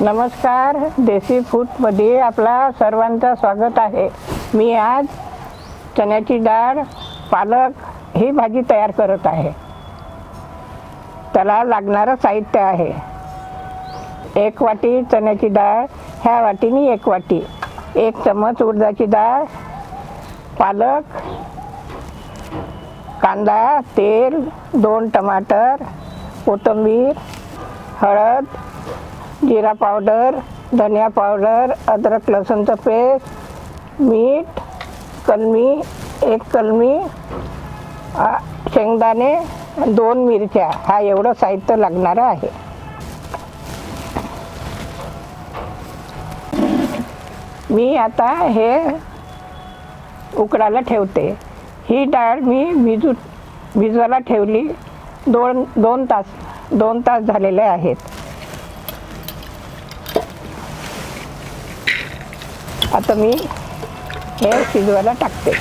नमस्कार, देसी फूडमध्ये आपला सर्वांचं स्वागत आहे. मी आज चण्याची डाळ पालक ही भाजी तयार करत आहे. त्याला लागणारं साहित्य आहे: 1 वाटी चण्याची डाळ, ह्या वाटीने 1 वाटी, 1 चम्मच उडदाची डाळ, पालक, कांदा, तेल, 2 टमाटर, कोथिंबीर, हळद, जिरा पावडर, धनिया पावडर, अद्रक लसूणचं पेस्ट, मीठ, कलमी, 1 कलमी, शेंगदाणे, 2 मिरच्या. हा एवढं साहित्य लागणार आहे. मी आता हे उकडायला ठेवते. ही डाळ मी भिजवायला ठेवली. 2 तास झालेले आहेत. आता मी हे शिजवायला टाकते.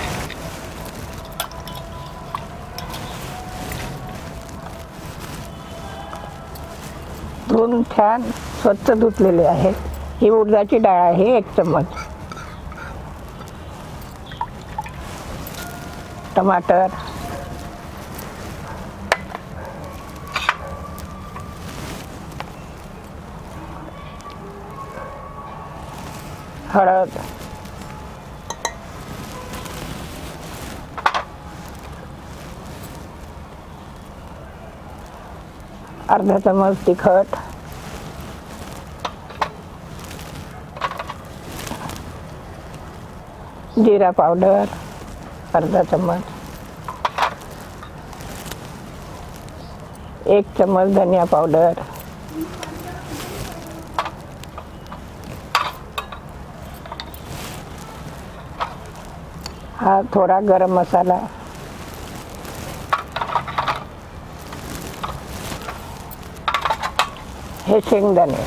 धुवून छान स्वच्छ धुतलेले आहेत. ही उडदाची डाळ आहे, 1 चम्मच. टमाटर, हळद, अर्धा चम्मच तिखट, जिरा पावडर अर्धा चम्मच, 1 चम्मच धनिया पावडर, हा थोडा गरम मसाला, हे शेंगदाणे,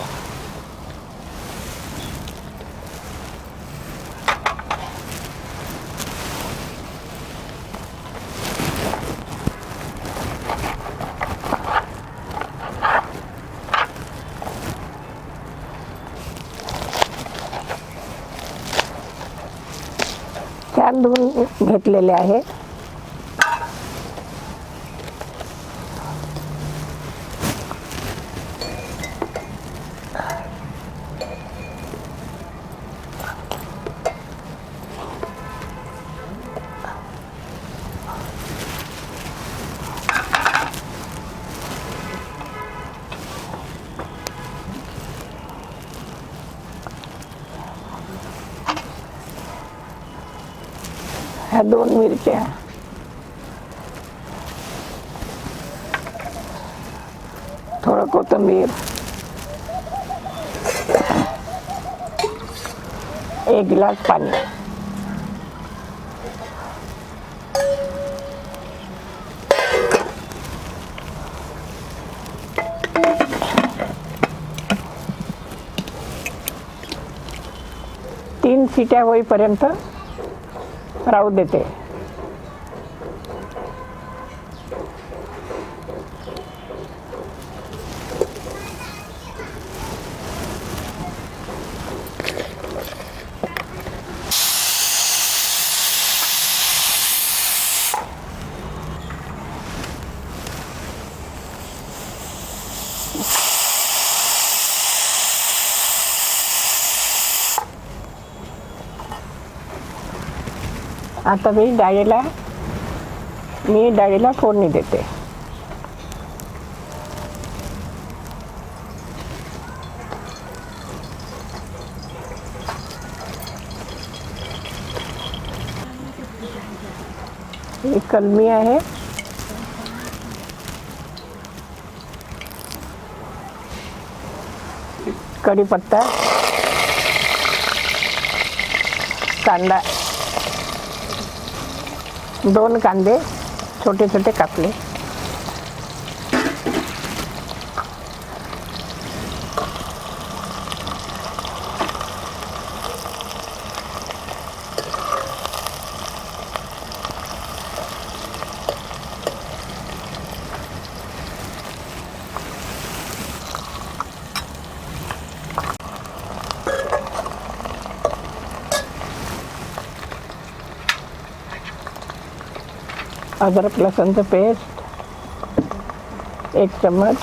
छान धुवून घेतलेले आहे. ह्या 2 मिरच्या, थोडं कोथिंबीर, 1 ग्लास पाणी, तीन शिट्या होईपर्यंत राहू देते. आता मी डाळीला फोडणी देते. ही कलमी आहे, कढीपत्ता, कांदा, 2 कांदे छोटे छोटे कापले, अदरक लसणचं पेस्ट 1 चम्मच,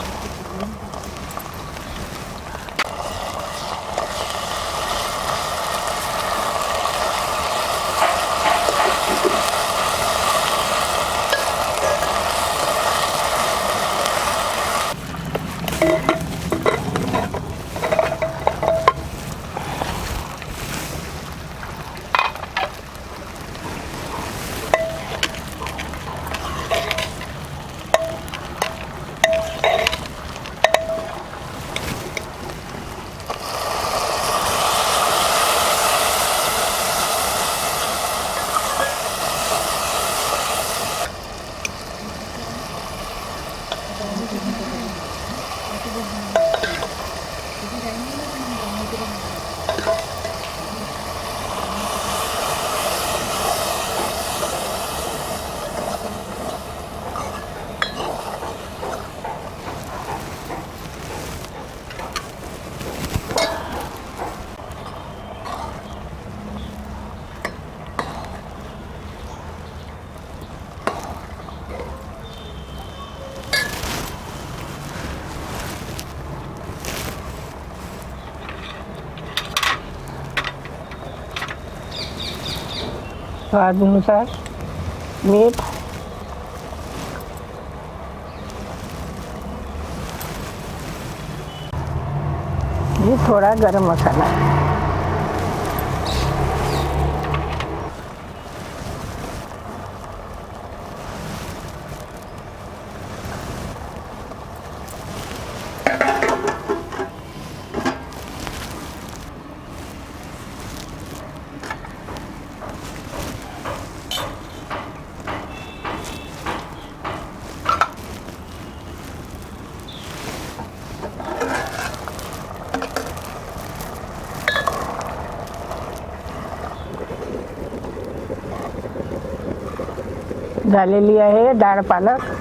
स्वादानुसार मीठ, आणि थोडा गरम मसाला. झालेली आहे डाळ पालक.